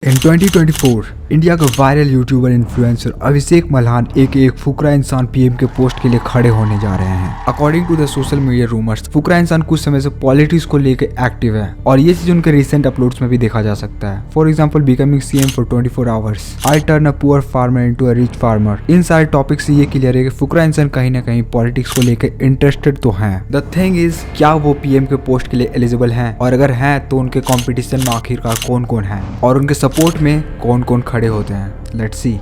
इन 2024 India का viral YouTuber influencer अभिषेक मल्हान एक फुकरा इंसान पीएम के पोस्ट के लिए खड़े होने जा रहे हैं। According to the social media rumours, Fukra Insaan कुछ समय से पॉलिटिक्स को लेकर एक्टिव है और ये चीज उनके रिसेंट अपलोड्स में भी देखा जा सकता है। For example, becoming CM for 24 hours, I turn a poor farmer into a rich farmer. इन सारे टॉपिक से ये क्लियर है कि फुकरा इंसान कहीं ना कहीं पॉलिटिक्स को लेकर इंटरेस्टेड तो हैं। द थिंग इज, क्या वो पीएम के पोस्ट के लिए एलिजिबल हैं, और अगर हैं तो उनके कॉम्पिटिशन में आखिरकार कौन कौन है और उनके सपोर्ट में कौन कौन खड़े होते हैं। Let's see.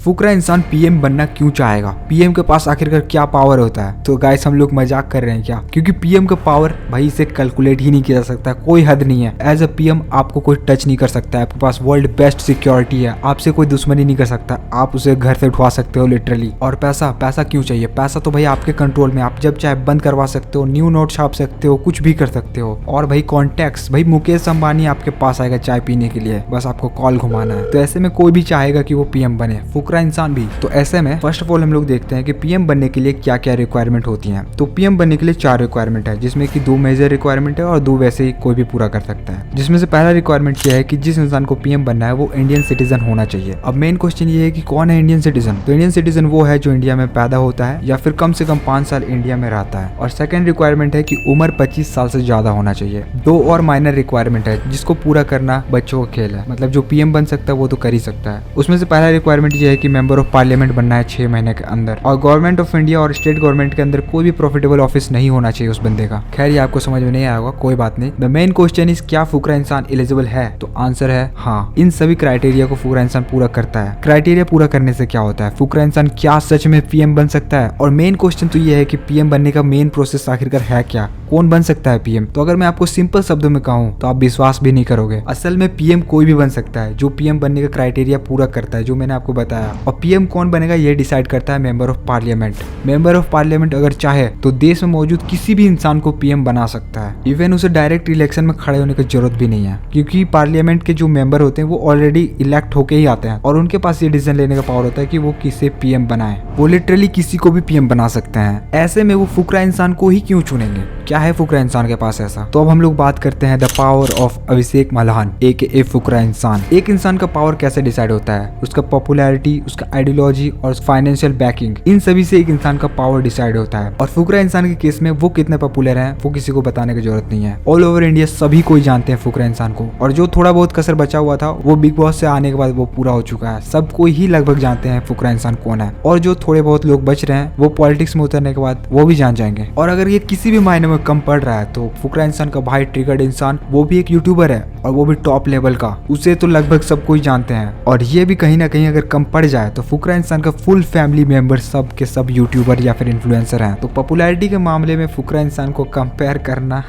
फुकरा इंसान पीएम बनना क्यों चाहेगा? पीएम के पास आखिरकार क्या पावर होता है? तो गाइस, हम लोग मजाक कर रहे हैं क्या? क्योंकि पीएम का पावर भाई इसे कैलकुलेट ही नहीं किया जा सकता, कोई हद नहीं है। एज अ पीएम आपको कोई टच नहीं कर सकता है, आपके पास वर्ल्ड बेस्ट सिक्योरिटी है, आपसे कोई दुश्मनी नहीं कर सकता, आप उसे घर से उठवा सकते हो लिटरली। और पैसा क्यों चाहिए? पैसा तो भाई आपके कंट्रोल में, आप जब चाहे बंद करवा सकते हो, न्यू नोट छाप सकते हो, कुछ भी कर सकते हो। और भाई कॉन्टेक्ट्स, भाई मुकेश अंबानी आपके पास आएगा चाय पीने के लिए, बस आपको कॉल घुमाना है। तो ऐसे में कोई भी चाहेगा कि वो पीएम बने, फुकरा इंसान भी। तो ऐसे में फर्स्ट ऑफ ऑल हम लोग देखते हैं कि पीएम बनने के लिए क्या क्या रिक्वायरमेंट होती हैं। तो पीएम बनने के लिए 4 रिक्वायरमेंट है, जिसमें कि 2 मेजर रिक्वायरमेंट है और 2 वैसे ही कोई भी पूरा कर सकता है। जिसमें से पहला रिक्वायरमेंट यह है कि जिस इंसान को पीएम बनना है वो इंडियन सिटीजन होना चाहिए। अब मेन क्वेश्चन ये है कि कौन है इंडियन सिटीजन? तो इंडियन सिटीजन वो है जो इंडिया में पैदा होता है या फिर कम से कम 5 साल इंडिया में रहता है। और सेकंड रिक्वायरमेंट है कि उम्र 25 साल से ज्यादा होना चाहिए। 2 और माइनर रिक्वायरमेंट है जिसको पूरा करना बच्चों का खेल है, मतलब जो पीएम बन सकता है वो तो कर ही सकता है। उसमें से पहला रिक्वायरमेंट ये है कि मेंबर ऑफ पार्लियामेंट बनना है 6 महीने के अंदर, और गवर्नमेंट ऑफ इंडिया और स्टेट गवर्नमेंट के अंदर कोई भी प्रॉफिटेबल ऑफिस नहीं होना चाहिए उस बंदे का। खैर ये आपको समझ में नहीं आया होगा, कोई बात नहीं। द मेन क्वेश्चन इज, क्या फुकरा इंसान एलिजिबल है? तो आंसर है हाँ। इन सभी क्राइटेरिया को फुकरा इंसान पूरा करता है। क्राइटेरिया पूरा करने से क्या होता है? फुकरा इंसान क्या सच में पीएम बन सकता है? और मेन क्वेश्चन तो ये है कि पीएम बनने का मेन प्रोसेस आखिरकार है क्या? कौन बन सकता है पीएम? तो अगर मैं आपको सिंपल शब्दों में कहूं तो आप विश्वास भी नहीं करोगे। असल में पीएम कोई भी बन सकता है जो पीएम बनने का क्राइटेरिया पूरा करता है, जो मैंने आपको बताया। और पीएम कौन बनेगा ये डिसाइड करता है member of parliament. Member of parliament अगर चाहे तो देश में मौजूद किसी भी इंसान को पीएम बना सकता है। इवन उसे डायरेक्ट इलेक्शन में खड़े होने की जरूरत भी नहीं है, क्योंकि पार्लियामेंट के जो मेंबर होते हैं वो ऑलरेडी इलेक्ट होके ही आते हैं और उनके पास ये डिसीजन लेने का पावर होता है कि वो किसे पीएम बनाए। वो लिटरली किसी को भी पीएम बना सकते हैं। ऐसे में वो फुकरा इंसान को ही क्यों चुनेंगे? क्या है फुकरा इंसान के पास ऐसा? तो अब हम लोग बात करते हैं the power of Abhishek Malhan AKA फुकरा इंसान। एक इंसान का पावर कैसे डिसाइड होता है? उसका पॉपुलैरिटी, उसका आइडियोलॉजी और फाइनेंशियल बैकिंग, इन सभी से एक इंसान का पावर डिसाइड होता है। और फुकरा इंसान के केस में वो कितने पॉपुलर हैं वो किसी को बताने की जरूरत नहीं है। ऑल ओवर इंडिया सभी कोई जानते हैं फुकरा इंसान को, और जो थोड़ा बहुत कसर बचा हुआ था वो बिग बॉस से आने के बाद वो पूरा हो चुका है। सब कोई ही लगभग जानते हैं फुकरा इंसान कौन है, और जो थोड़े बहुत लोग बच रहे हैं वो पॉलिटिक्स में उतरने के बाद वो भी जान जाएंगे। और अगर ये किसी भी मायने में कम पड़ रहा है तो फुकरा इंसान का भाई ट्रिगर्ड इंसान, वो भी एक यूट्यूबर है और वो भी टॉप लेवल का, उसे तो लगभग सब कोई जानते हैं। और ये भी कहीं ना कहीं अगर कम पड़ जाए तो फुकरा इंसान का फुल फैमिली मेंबर सब के सब यूट्यूबर या फिर इन्फ्लुएंसर हैं। तो पॉपुलैरिटी के मामले में फुकरा इंसान को कंपेयर करना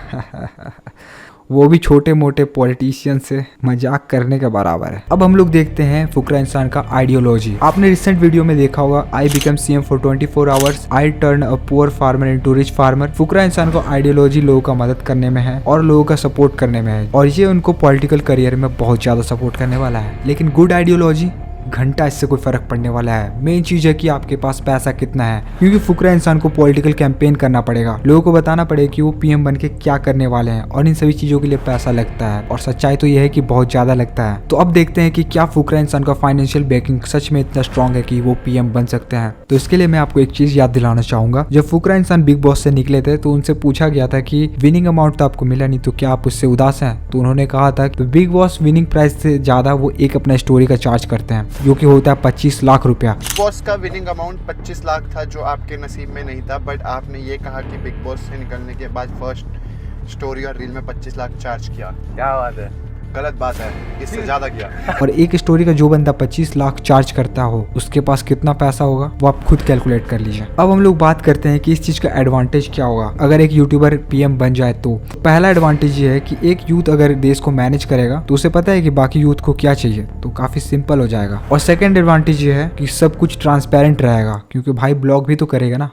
वो भी छोटे मोटे पॉलिटिशियन से मजाक करने के बराबर है। अब हम लोग देखते हैं फुकरा इंसान का आइडियोलॉजी। आपने रिसेंट वीडियो में देखा होगा, I become CM for 24 hours, I turn a poor farmer into rich farmer. Fukra Insaan को आइडियोलॉजी लोगों का मदद करने में है और लोगों का सपोर्ट करने में है, और ये उनको पॉलिटिकल करियर में बहुत ज्यादा सपोर्ट करने वाला है। लेकिन गुड आइडियोलॉजी घंटा इससे कोई फर्क पड़ने वाला है। मेन चीज है कि आपके पास पैसा कितना है, क्योंकि फुकरा इंसान को पॉलिटिकल कैंपेन करना पड़ेगा, लोगों को बताना पड़ेगा कि वो पीएम बन के क्या करने वाले हैं, और इन सभी चीजों के लिए पैसा लगता है। और सच्चाई तो यह है कि बहुत ज्यादा लगता है। तो अब देखते हैं कि क्या फुकरा इंसान का फाइनेंशियल बैकिंग सच में इतना स्ट्रॉन्ग है कि वो पीएम बन सकते हैं। तो इसके लिए मैं आपको एक चीज याद दिलाना चाहूंगा। जब फुकरा इंसान बिग बॉस से निकले थे तो उनसे पूछा गया था कि विनिंग अमाउंट तो आपको मिला नहीं, तो क्या आप उससे उदास हैं? तो उन्होंने कहा था कि बिग बॉस विनिंग प्राइस से ज्यादा वो एक अपना स्टोरी का चार्ज करते हैं, जो कि होता है 25 लाख रुपया। बिग बॉस का विनिंग अमाउंट 25 लाख था, जो आपके नसीब में नहीं था, बट आपने ये कहा कि बिग बॉस से निकलने के बाद फर्स्ट स्टोरी और रील में 25 लाख चार्ज किया। क्या बात है? गलत बात है, इससे ज्यादा किया। और एक स्टोरी का जो बंदा 25 लाख चार्ज करता हो उसके पास कितना पैसा होगा वो आप खुद कैलकुलेट कर लीजिए। अब हम लोग बात करते हैं कि इस चीज का एडवांटेज क्या होगा अगर एक यूट्यूबर पीएम बन जाए। तो पहला एडवांटेज ये है कि एक यूथ अगर देश को मैनेज करेगा तो उसे पता है कि बाकी यूथ को क्या चाहिए, तो काफी सिंपल हो जाएगा। और सेकंड एडवांटेज ये है कि सब कुछ ट्रांसपेरेंट रहेगा, क्योंकि भाई ब्लॉग भी तो करेगा ना।